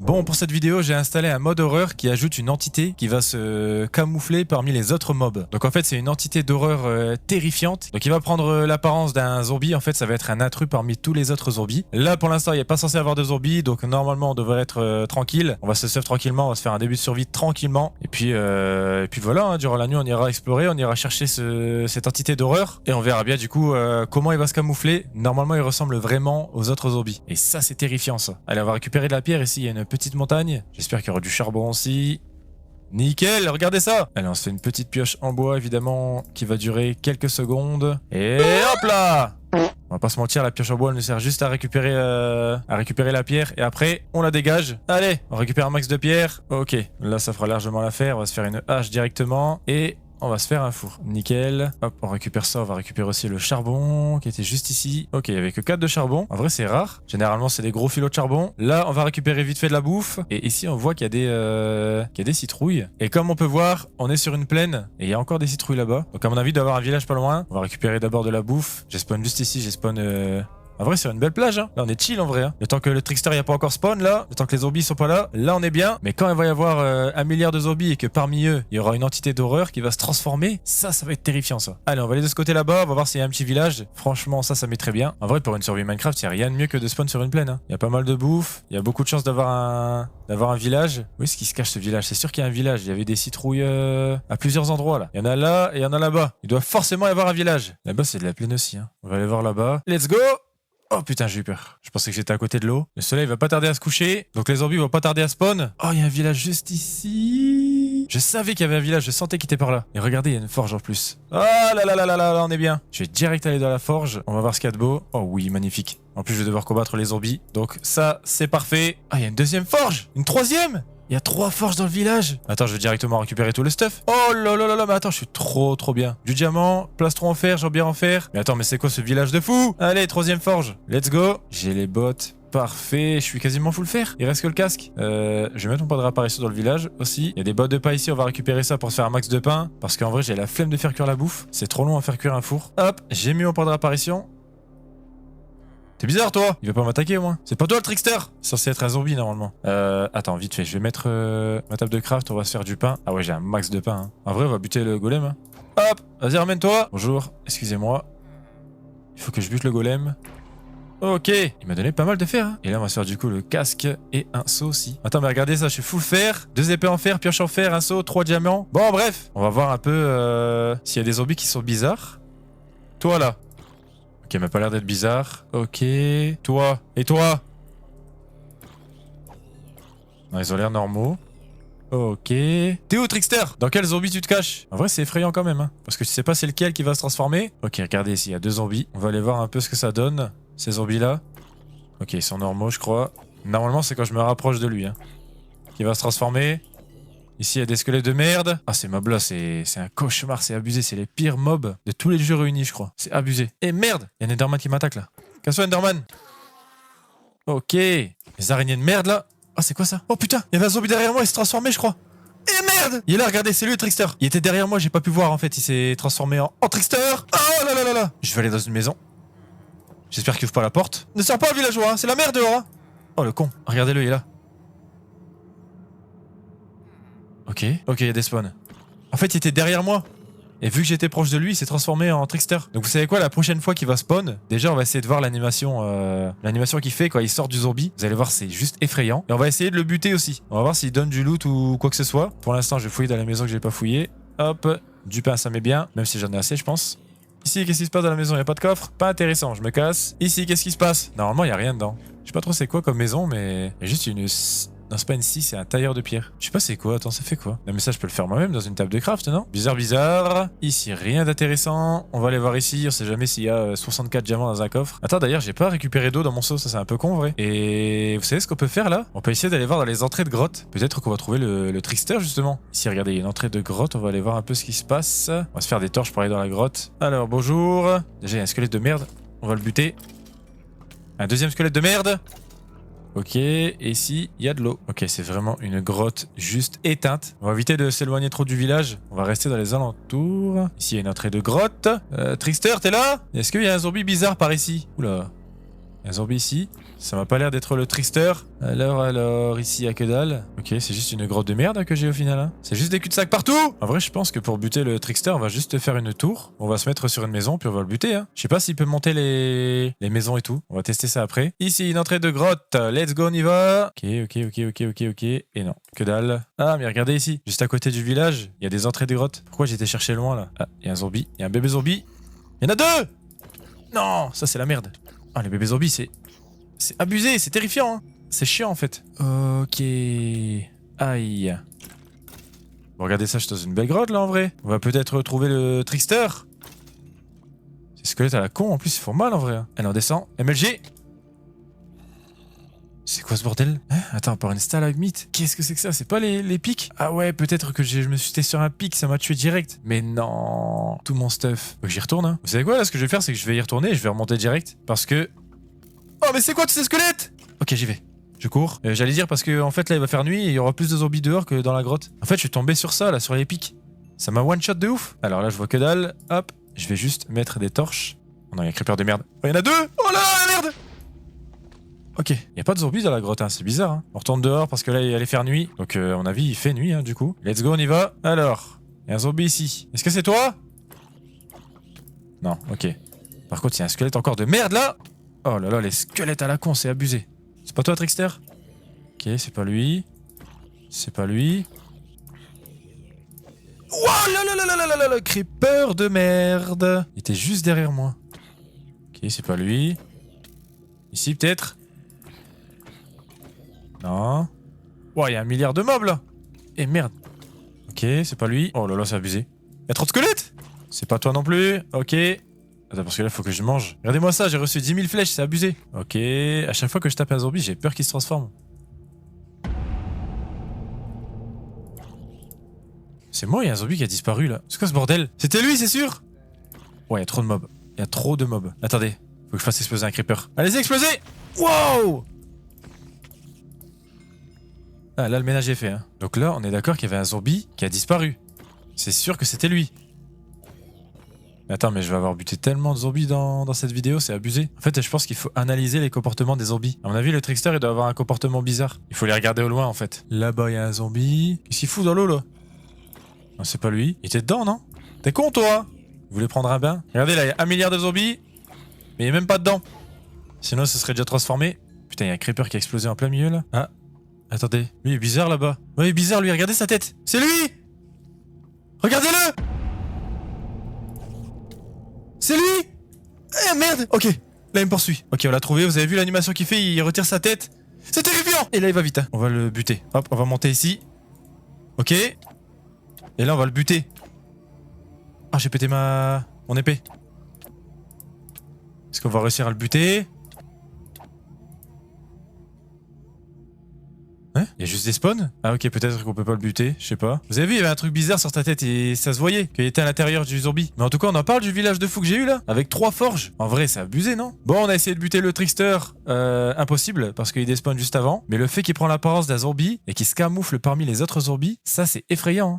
Bon, pour cette vidéo, j'ai installé un mode horreur qui ajoute une entité qui va se camoufler parmi les autres mobs. Donc en fait, c'est une entité d'horreur terrifiante. Donc il va prendre l'apparence d'un zombie. En fait, ça va être un intrus parmi tous les autres zombies. Là, pour l'instant, il n'est pas censé avoir de zombies. Donc normalement, on devrait être tranquille. On va se sauver tranquillement. On va se faire un début de survie tranquillement. Et puis voilà, hein, durant la nuit, on ira explorer. On ira chercher cette entité d'horreur. Et on verra bien du coup comment il va se camoufler. Normalement, il ressemble vraiment aux autres zombies. Et ça, c'est terrifiant ça. Allez, on va récupérer de la pierre. Ici, il y a une petite montagne. J'espère qu'il y aura du charbon aussi. Nickel, regardez ça. Allez, on se fait une petite pioche en bois, évidemment, qui va durer quelques secondes. Et hop là! On va pas se mentir, la pioche en bois, elle nous sert juste à récupérer la pierre. Et après, on la dégage. Allez, on récupère un max de pierre. Ok, là, ça fera largement l'affaire. On va se faire une hache directement. Et on va se faire un four. Nickel. Hop, on récupère ça. On va récupérer aussi le charbon qui était juste ici. Ok, il n'y avait que 4 de charbon. En vrai, c'est rare. Généralement, c'est des gros filots de charbon. Là, on va récupérer vite fait de la bouffe. Et ici, on voit qu'il y a des citrouilles. Et comme on peut voir, on est sur une plaine. Et il y a encore des citrouilles là-bas. Donc, à mon avis, il doit y avoir un village pas loin. On va récupérer d'abord de la bouffe. J'ai spawn juste ici. J'ai spawn... En vrai, c'est une belle plage, hein. Là, on est chill en vrai, hein. Le temps que le trickster n'y a pas encore spawn, là, le temps que les zombies sont pas là, là, on est bien. Mais quand il va y avoir 1 milliard de zombies et que parmi eux, il y aura une entité d'horreur qui va se transformer, ça va être terrifiant, ça. Allez, on va aller de ce côté là-bas, on va voir s'il y a un petit village. Franchement, ça met très bien. En vrai, pour une survie Minecraft, il n'y a rien de mieux que de spawn sur une plaine, hein. Il y a pas mal de bouffe, il y a beaucoup de chances d'avoir un village. Où est-ce qu'il se cache ce village? C'est sûr qu'il y a un village. Il y avait des citrouilles à plusieurs endroits, là. Il y en a là et il y en a là-bas. Il doit forcément y avoir un village. Là-bas, c'est de la plaine aussi, hein. On va aller voir là-bas. Let's go! Oh putain, j'ai eu peur. Je pensais que j'étais à côté de l'eau. Le soleil va pas tarder à se coucher. Donc les zombies vont pas tarder à spawn. Oh, il y a un village juste ici. Je savais qu'il y avait un village. Je sentais qu'il était par là. Et regardez, il y a une forge en plus. Oh là là là là là là, on est bien. Je vais direct aller dans la forge. On va voir ce qu'il y a de beau. Oh oui, magnifique. En plus, je vais devoir combattre les zombies. Donc ça, c'est parfait. Ah, il y a une deuxième forge. Une troisième. Il y a 3 forges dans le village. Attends, je vais directement récupérer tout le stuff. Oh là là là là, mais attends, je suis trop bien. Du diamant, plastron en fer, jambière en fer. Mais attends, mais c'est quoi ce village de fou? Allez, 3e forge. Let's go. J'ai les bottes. Parfait, je suis quasiment full fer. Il reste que le casque. Je vais mettre mon point de réapparition dans le village aussi. Il y a des bottes de pain ici, on va récupérer ça pour se faire un max de pain. Parce qu'en vrai, j'ai la flemme de faire cuire la bouffe. C'est trop long à faire cuire un four. Hop, j'ai mis mon point de réapparition. T'es bizarre toi. Il va pas m'attaquer au moins. C'est pas toi le trickster. C'est censé être un zombie normalement. Attends, vite fait, je vais mettre ma table de craft, on va se faire du pain. Ah ouais, j'ai un max de pain, hein. En vrai, on va buter le golem, hein. Hop, vas-y, ramène-toi. Bonjour, excusez-moi. Il faut que je bute le golem. Ok, il m'a donné pas mal de fer, hein. Et là, on va se faire du coup le casque et un seau aussi. Attends, mais regardez ça, je suis full fer. 2 épées en fer, pioche en fer, un seau, 3 diamants. Bon, bref, on va voir un peu s'il y a des zombies qui sont bizarres. Toi là. Ok, il m'a pas l'air d'être bizarre. Ok. Toi. Et toi? Non, ils ont l'air normaux. Ok. T'es où, Trickster? Dans quel zombie tu te caches? En vrai, c'est effrayant quand même, hein. Parce que tu sais pas c'est lequel qui va se transformer. Ok, regardez ici, il y a 2 zombies. On va aller voir un peu ce que ça donne, ces zombies-là. Ok, ils sont normaux, je crois. Normalement, c'est quand je me rapproche de lui, hein, qui va se transformer. Ici, il y a des squelettes de merde. Ah, ces mobs-là, c'est un cauchemar, c'est abusé. C'est les pires mobs de tous les jeux réunis, je crois. C'est abusé. Et merde, il y a un Enderman qui m'attaque, là. Casse-toi, Enderman. Ok. Les araignées de merde, là. Ah, c'est quoi ça? Oh, putain, il y avait un zombie derrière moi, il s'est transformé, je crois. Et merde! Il est là, regardez, c'est lui, le trickster. Il était derrière moi, j'ai pas pu voir, en fait. Il s'est transformé en trickster. Oh là là là là. Je vais aller dans une maison. J'espère qu'il ouvre pas la porte. Ne sors pas, villageois, hein. C'est la merde dehors, hein. Oh, le con. Regardez-le, il est là. Ok, il y a des spawns. En fait, il était derrière moi. Et vu que j'étais proche de lui, il s'est transformé en trickster. Donc vous savez quoi, la prochaine fois qu'il va spawn, déjà on va essayer de voir l'animation qu'il fait quand il sort du zombie. Vous allez voir, c'est juste effrayant. Et on va essayer de le buter aussi. On va voir s'il donne du loot ou quoi que ce soit. Pour l'instant, je vais fouiller dans la maison que j'ai pas fouillé. Hop, du pain ça met bien, même si j'en ai assez je pense. Ici, qu'est-ce qui se passe dans la maison? Il n'y a pas de coffre? Pas intéressant, je me casse. Ici, qu'est-ce qui se passe? Normalement, il n'y a rien dedans. Je sais pas trop c'est quoi comme maison, mais il y a juste une... Non, c'est pas une scie, c'est un tailleur de pierre. Je sais pas c'est quoi, attends, ça fait quoi? Non mais ça je peux le faire moi-même dans une table de craft, non? Bizarre. Ici, rien d'intéressant. On va aller voir ici, on sait jamais s'il y a 64 diamants dans un coffre. Attends, d'ailleurs, j'ai pas récupéré d'eau dans mon seau, ça c'est un peu con en vrai. Et vous savez ce qu'on peut faire là? On peut essayer d'aller voir dans les entrées de grotte. Peut-être qu'on va trouver le trickster justement. Ici, regardez, il y a une entrée de grotte, on va aller voir un peu ce qui se passe. On va se faire des torches pour aller dans la grotte. Alors, bonjour. Déjà, il y a un squelette de merde. On va le buter. Un deuxième squelette de merde. Ok, et ici, il y a de l'eau. Ok, c'est vraiment une grotte juste éteinte. On va éviter de s'éloigner trop du village. On va rester dans les alentours. Ici, il y a une entrée de grotte. Trickster, t'es là? Est-ce qu'il y a un zombie bizarre par ici? Oula. y a un zombie ici. Ça m'a pas l'air d'être le trickster. Alors, ici, y a que dalle. Ok, c'est juste une grotte de merde que j'ai au final. Hein. C'est juste des cul-de-sac partout. En vrai, je pense que pour buter le trickster, on va juste faire une tour. On va se mettre sur une maison, puis on va le buter. Hein. Je sais pas s'il peut monter les maisons et tout. On va tester ça après. Ici, une entrée de grotte. Let's go, on y va. Ok. Et non, que dalle. Ah, mais regardez ici. Juste à côté du village, il y a des entrées de grotte. Pourquoi j'étais chercher loin, là? Ah, il y a un zombie. Il y a un bébé zombie. Il y en a deux. Non, ça, c'est la merde. Ah, les bébés zombies, c'est abusé, c'est terrifiant. Hein. C'est chiant, en fait. Ok. Aïe. Bon, regardez ça, je suis dans une belle grotte, là, en vrai. On va peut-être retrouver le trickster. Ces squelettes à la con, en plus, ils font mal, en vrai. Allez, on descend. MLG. C'est quoi ce bordel? Hein? Attends, par une stalagmite. Qu'est-ce que c'est que ça? C'est pas les pics? Ah ouais, peut-être que je me suis jeté sur un pic, ça m'a tué direct. Mais non. Tout mon stuff. Faut que j'y retourne, hein. Vous savez quoi, là, ce que je vais faire, c'est que je vais y retourner et je vais remonter direct. Parce que... Oh, mais c'est quoi tous ces squelettes? Ok, j'y vais. Je cours. J'allais dire parce que en fait, là, il va faire nuit et il y aura plus de zombies dehors que dans la grotte. En fait, je suis tombé sur ça, là, sur les pics. Ça m'a one-shot de ouf. Alors là, je vois que dalle. Hop. Je vais juste mettre des torches. Oh non, il y a un creeper de merde. Oh, il y en a deux. Oh là, la merde. Ok, il n'y a pas de zombies dans la grotte, hein. C'est bizarre. Hein. On retourne dehors parce que là, il allait faire nuit. Donc, à mon avis, il fait nuit, hein, du coup. Let's go, on y va. Alors, il y a un zombie ici. Est-ce que c'est toi? Non, ok. Par contre, il y a un squelette encore de merde, là. Oh là là, les squelettes à la con, c'est abusé. C'est pas toi, Trickster? Ok, c'est pas lui. C'est pas lui. Wow, là là là là là là là, creeper de merde. Il était juste derrière moi. Ok, c'est pas lui. Ici, peut-être? Non. Wow, il y a un milliard de mobs, là. Eh, merde. Ok, c'est pas lui. Oh là là, c'est abusé. Il y a trop de squelettes? C'est pas toi non plus. Ok. Attends, parce que là, faut que je mange. Regardez-moi ça, j'ai reçu 10 000 flèches, c'est abusé. Ok, à chaque fois que je tape un zombie, j'ai peur qu'il se transforme. C'est moi, il y a un zombie qui a disparu, là. C'est quoi ce bordel? C'était lui, c'est sûr? Ouais, il y a trop de mobs. Il y a trop de mobs. Attendez, faut que je fasse exploser un creeper. Allez-y, explosez! Wow! Ah, là, le ménage est fait, hein. Donc là, on est d'accord qu'il y avait un zombie qui a disparu. C'est sûr que c'était lui. Attends, mais je vais avoir buté tellement de zombies dans cette vidéo, c'est abusé. En fait, je pense qu'il faut analyser les comportements des zombies. À mon avis, le trickster, il doit avoir un comportement bizarre. Il faut les regarder au loin, en fait. Là-bas, il y a un zombie. Qu'est-ce qu'il fout dans l'eau, là? Non, c'est pas lui. Il était dedans, non? T'es con, toi? Vous voulez prendre un bain? Regardez, là, il y a 1 milliard de zombies. Mais il est même pas dedans. Sinon, ce serait déjà transformé. Putain, il y a un creeper qui a explosé en plein milieu, là. Ah, attendez. Lui, il est bizarre, là-bas. Ouais, il est bizarre, lui. Regardez sa tête. C'est lui! Regardez-le! C'est lui! Eh merde! Ok, là il me poursuit. Ok, on l'a trouvé, vous avez vu l'animation qu'il fait, il retire sa tête. C'est terrifiant! Et là il va vite, hein. On va le buter. Hop, on va monter ici. Ok. Et là on va le buter. Ah, j'ai pété mon épée. Est-ce qu'on va réussir à le buter? Hein? Il y a juste des spawns? Ah ok, peut-être qu'on peut pas le buter, je sais pas. Vous avez vu, il y avait un truc bizarre sur ta tête et ça se voyait qu'il était à l'intérieur du zombie. Mais en tout cas, on en parle du village de fou que j'ai eu là, avec 3 forges. En vrai, c'est abusé, non? Bon, on a essayé de buter le trickster, impossible, parce qu'il despawn juste avant. Mais le fait qu'il prend l'apparence d'un zombie et qu'il se camoufle parmi les autres zombies, ça c'est effrayant. Hein.